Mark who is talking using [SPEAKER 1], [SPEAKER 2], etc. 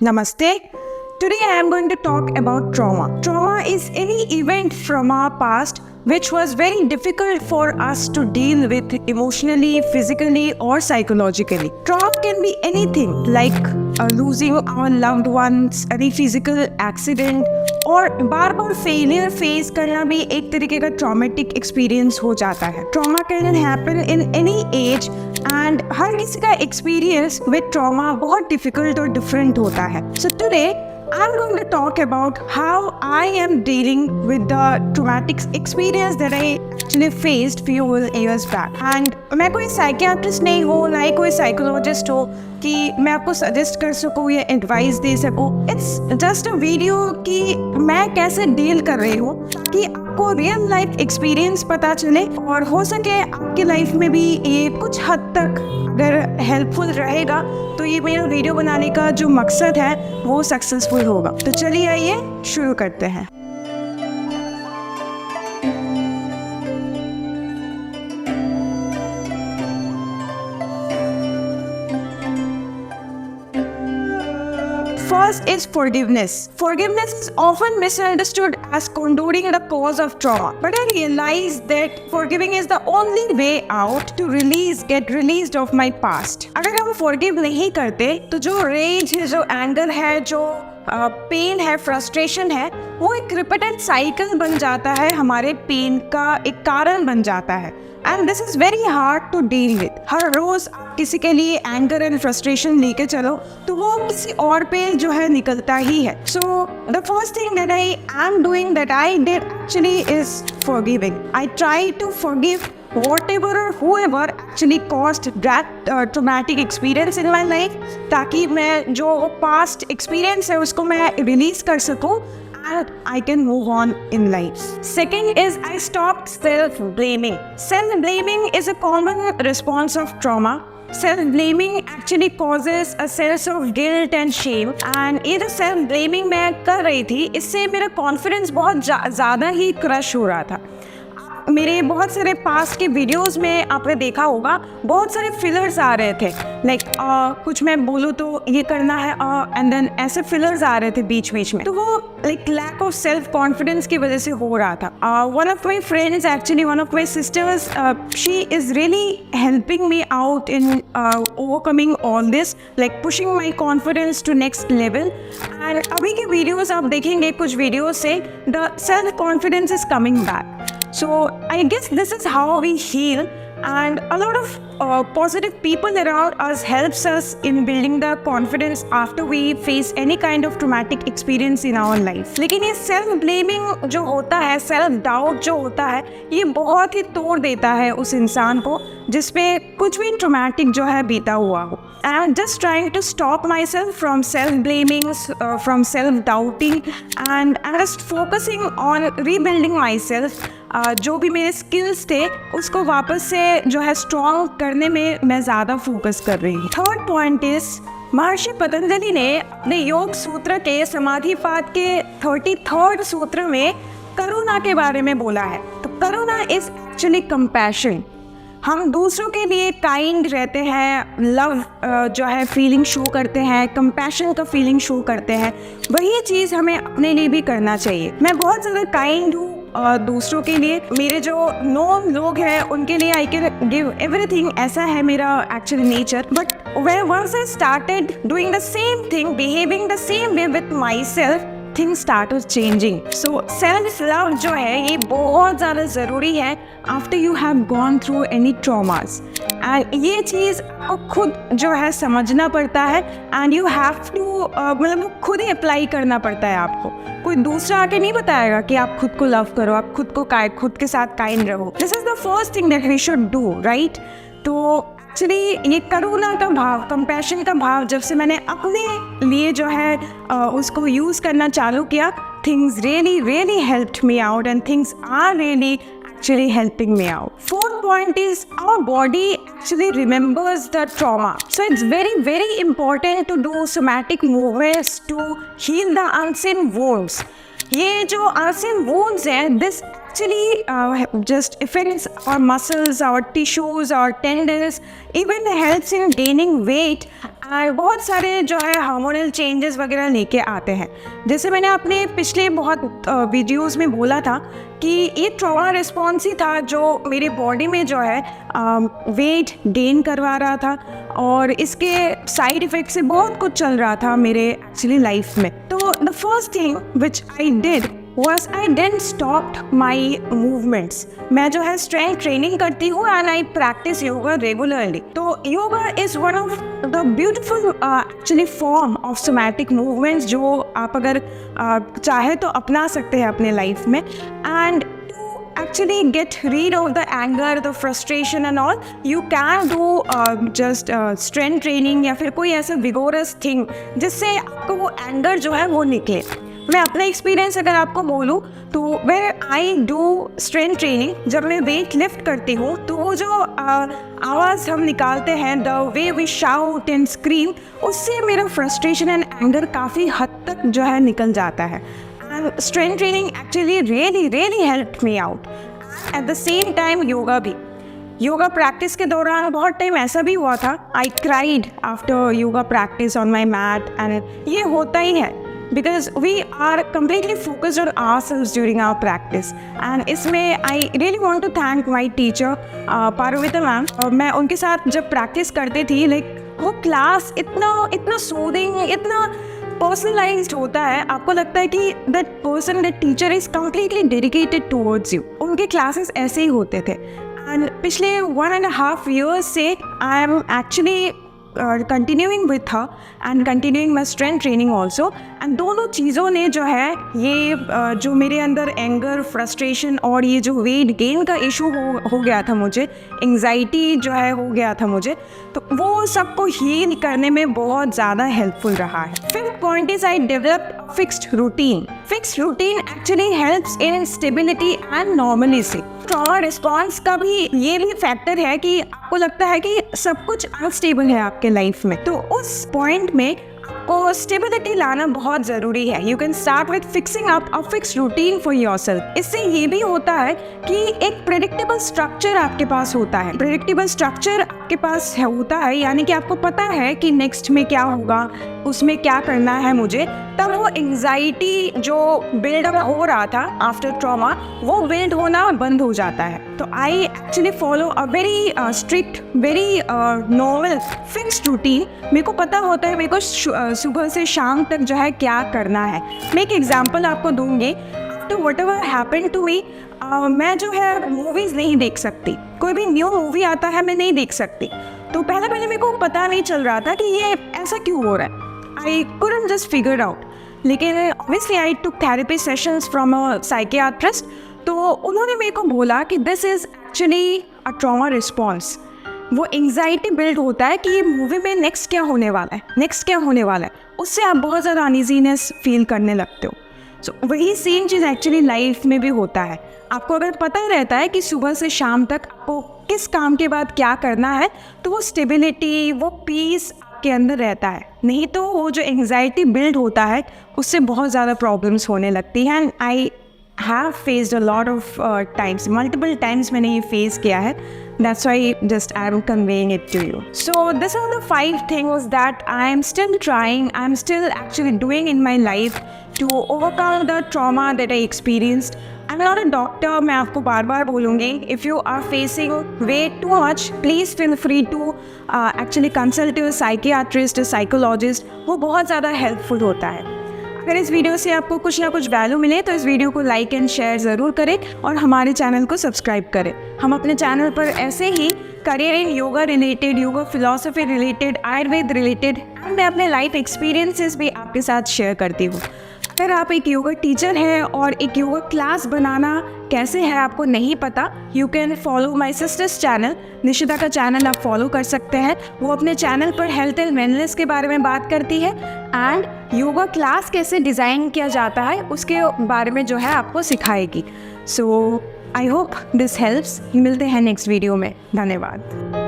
[SPEAKER 1] Namaste. Today I am going to talk about trauma. Trauma is any event from our past which was very difficult for us to deal with emotionally, physically or psychologically. Trauma can be anything like losing our loved ones, any physical accident और बार बार failure face करना भी एक तरीके का traumatic experience हो जाता है. Trauma can happen in any age and हर किसी का एक्सपीरियंस विद ट्रॉमा बहुत डिफिकल्ट और डिफरेंट होता है. So today I'm going to talk about how I am dealing with the traumatic experience that I actually faced few years back. And मैं कोई psychiatrist नहीं हूँ, ना ही कोई साइकोलॉजिस्ट हो कि मैं आपको सजेस्ट कर सकूँ या एडवाइस दे सकूँ. इट्स जस्ट अ वीडियो कि मैं कैसे डील कर रही हूँ ताकि आपको रियल लाइफ एक्सपीरियंस पता चले और हो सके आपकी लाइफ में भी ये कुछ हद तक अगर हेल्पफुल रहेगा तो ये मेरा वीडियो बनाने का जो मकसद है वो सक्सेसफुल होगा. तो चलिए आइए शुरू करते हैं. First is forgiveness. Forgiveness is often misunderstood as condoning the cause of trauma. But I realized that forgiving is the only way out to get released of my past. अगर हम forgive नहीं करते तो जो rage है, जो anger है, जो पेन है, फ्रस्ट्रेशन है, वो एक रिपीटेड साइकिल बन जाता है, हमारे पेन का एक कारण बन जाता है. And this is very hard to deal with. हर रोज़ किसी के लिए एंगर एंड फ्रस्ट्रेशन लेके चलो तो वो किसी और पे जो है निकलता ही है. So the first thing that I am doing that I did actually is forgiving. I try to forgive whatever or whoever actually caused that traumatic experience in my life ताकि मैं जो past experience है उसको मैं release कर सकूँ and I can move on in life. Second is I stopped self-blaming. Self-blaming is a common response of trauma. Self-blaming actually causes a sense of guilt and shame. And ये जो self-blaming मैं कर रही थी इससे मेरा confidence बहुत ज़्यादा ही crush हो रहा था. मेरे बहुत सारे पास्ट के वीडियोस में आपने देखा होगा बहुत सारे फिलर्स आ रहे थे लाइक कुछ मैं बोलूँ तो ये करना है एंड देन ऐसे फिलर्स आ रहे थे बीच बीच में. तो वो like lack of self confidence की वजह से हो रहा था. One of my friends actually one of my sisters she is really helping me out in overcoming all this like pushing my confidence to next level. And अभी के videos आप देखेंगे कुछ वीडियोज से the self confidence is coming back. So I guess this is how we heal, and a lot of positive people around us helps us in building the confidence after we face any kind of traumatic experience in our life. लेकिन ये self blaming जो होता है, self doubt जो होता है, ये बहुत ही तोड़ देता है उस इंसान को जिसपे कुछ भी traumatic जो है बीता हुआ हो. And I'm just trying to stop myself from self-blaming, from self-doubting, and I'm just focusing on rebuilding myself. जो भी मेरे स्किल्स थे उसको वापस से जो है स्ट्रॉन्ग करने में मैं ज़्यादा फोकस कर रही हूँ. थर्ड पॉइंट इज महर्षि पतंजलि ने अपने योग सूत्र के समाधिपाद के 33rd सूत्र में करुणा के बारे में बोला है. तो करुणा इज एक्चुअली कंपैशन. हम दूसरों के लिए काइंड रहते हैं, लव जो है फीलिंग शो करते हैं, कंपैशन का फीलिंग शो करते हैं. वही चीज़ हमें अपने लिए भी करना चाहिए. मैं बहुत ज़्यादा काइंड हूँ दूसरों के लिए. मेरे जो नोन लोग हैं उनके लिए आई कैन गिव एवरीथिंग, ऐसा है मेरा actually nature. But when once I started doing the same thing, behaving the same way with my self, things start changing. So self love जो है ये बहुत ज़्यादा ज़रूरी है after you have gone through any traumas. And ये चीज़ आपको खुद जो है समझना पड़ता है एंड यू हैव टू मतलब खुद ही अप्लाई करना पड़ता है आपको. कोई दूसरा आके नहीं बताएगा कि आप खुद को लव करो, आप खुद के साथ काइंड रहो. This is the first thing that we should do, right. तो एक्चुअली ये करुणा का भाव, कंपैशन का भाव जब से मैंने अपने लिए जो है उसको यूज़ करना चालू किया, things really helped me out and things are really actually helping me out. Fourth point is our body actually remembers the trauma. So it's very important to do somatic movements to heal the unseen wounds. ये जो unseen wounds हैं, this actually just affects our muscles, our tissues, our tendons, even helps in gaining weight बहुत सारे जो है hormonal changes वगैरह लेके आते हैं। जैसे मैंने अपने पिछले बहुत वीडियोस में बोला था कि ये ट्रॉमा रिस्पॉन्स ही था जो मेरे बॉडी में जो है वेट गेन करवा रहा था, और इसके साइड इफ़ेक्ट से बहुत कुछ चल रहा था मेरे एक्चुअली लाइफ में। तो the first thing which I did was I didn't stopped my movements। मैं जो है स्ट्रेंथ ट्रेनिंग करती हूँ and I practise yoga regularly. तो yoga is one of the beautiful actually form of somatic movements जो आप अगर चाहे तो अपना सकते हैं अपने लाइफ में। And actually get rid of the anger, the frustration and all, you can do just strength training या फिर कोई ऐसा vigorous thing जिससे आपको वो anger जो है वो निकले। मैं अपना एक्सपीरियंस अगर आपको बोलूँ तो where I do strength training, जब मैं वेट लिफ्ट करती हूँ तो वो जो आवाज़ हम निकालते हैं, the way we shout and scream, उससे मेरा फ्रस्ट्रेशन एंड एंगर काफ़ी हद तक जो है निकल जाता है। And strength training actually really help me out. At the same time yoga भी, योगा प्रैक्टिस के दौरान बहुत टाइम ऐसा भी हुआ था, I cried after yoga practice on my mat. And ये होता ही है because we are completely focused on ourselves during our practice। and इसमें I really want to thank my teacher Paruvita ma'am. मैं उनके साथ जब प्रैक्टिस करती थी, लाइक वो क्लास इतना सूदिंग, इतना पर्सनलाइज्ड होता है, आपको लगता है कि that person, that teacher is completely dedicated towards you. उनके क्लासेस ऐसे ही होते थे। एंड पिछले 1.5 years से I am actually continuing with her and continuing my strength training also। And दोनों चीज़ों ने जो है ये जो मेरे अंदर एंगर, फ्रस्ट्रेशन और ये जो वेट गेन का इशू हो गया था, मुझे एंग्जाइटी जो है हो गया था मुझे, तो वो सबको हील करने में बहुत ज़्यादा हेल्पफुल रहा है। Fifth point is I developed fixed routine. Fixed routine actually helps in stability and normality. Trauma response का भी ये भी फैक्टर है कि आपको लगता है कि सब कुछ अनस्टेबल है आपके लाइफ में, तो उस पॉइंट में आपको स्टेबिलिटी लाना बहुत ज़रूरी है। You can start with fixing up a fixed routine for yourself. इससे ये भी होता है कि एक प्रेडिक्टेबल स्ट्रक्चर आपके पास होता है। प्रेडिक्टेबल स्ट्रक्चर आपके पास होता है यानी कि आपको पता है कि नेक्स्ट में क्या होगा, उसमें क्या करना है मुझे, तब वो एंग्जाइटी जो बिल्डअप हो रहा था आफ्टर ट्रॉमा, वो बिल्ड होना बंद हो जाता है। तो I actually follow a very strict, very normal fixed routine. मेरे को पता होता है मेरे को सुबह से शाम तक जो है क्या करना है। मैं एक एग्जांपल आपको दूंगी। After whatever happen to me, मैं जो है मूवीज़ नहीं देख सकती, कोई भी न्यू मूवी आता है मैं नहीं देख सकती। तो पहले मेरे को पता नहीं चल रहा था कि ये ऐसा क्यों हो रहा है। I couldn't just figure out। लेकिन obviously I took therapy sessions from a psychiatrist। तो उन्होंने मेरे को बोला कि this is actually a trauma response। वो एंग्जाइटी बिल्ड होता है कि ये मूवी में नेक्स्ट क्या होने वाला है, नेक्स्ट क्या होने वाला है, उससे आप बहुत ज़्यादा अनईजीनेस फील करने लगते हो। सो वही सेम चीज़ एक्चुअली लाइफ में भी होता है। आपको अगर पता रहता है कि सुबह से शाम तक आपको किस काम के बाद क्या करना है, तो वो स्टेबिलिटी, वो पीस के अंदर रहता है। नहीं तो वो जो एंग्जाइटी बिल्ड होता है उससे बहुत ज़्यादा प्रॉब्लम्स होने लगती हैं। And I have faced a lot of times, multiple times मैंने ये फेस किया है। That's why just I am conveying it to you. So these are the 5 things that I am still trying, I am still actually doing in my life to overcome the trauma that I experienced। I'm not a doctor, मैं आपको बार बार बोलूँगी, if you are facing way too much, please feel free to actually consult a psychiatrist, a psychologist। वो बहुत ज़्यादा helpful होता है। अगर इस वीडियो से आपको कुछ ना कुछ वैल्यू मिले तो इस वीडियो को लाइक एंड शेयर ज़रूर करें और हमारे चैनल को सब्सक्राइब करें। हम अपने चैनल पर ऐसे ही career in yoga related, yoga philosophy related, Ayurveda related and मैं अपने लाइफ एक्सपीरियंसेस भी आपके साथ शेयर करती हूँ। अगर आप एक योगा टीचर हैं और एक योगा क्लास बनाना कैसे है आपको नहीं पता, you can follow my sisters channel, Nishita का चैनल आप फॉलो कर सकते हैं। वो अपने चैनल पर हेल्थ एंड वेलनेस के बारे में बात करती है एंड योगा क्लास कैसे डिज़ाइन किया जाता है उसके बारे में जो है आपको सिखाएगी। सो आई होप दिस हेल्प्स। मिलते हैं नेक्स्ट वीडियो में। धन्यवाद।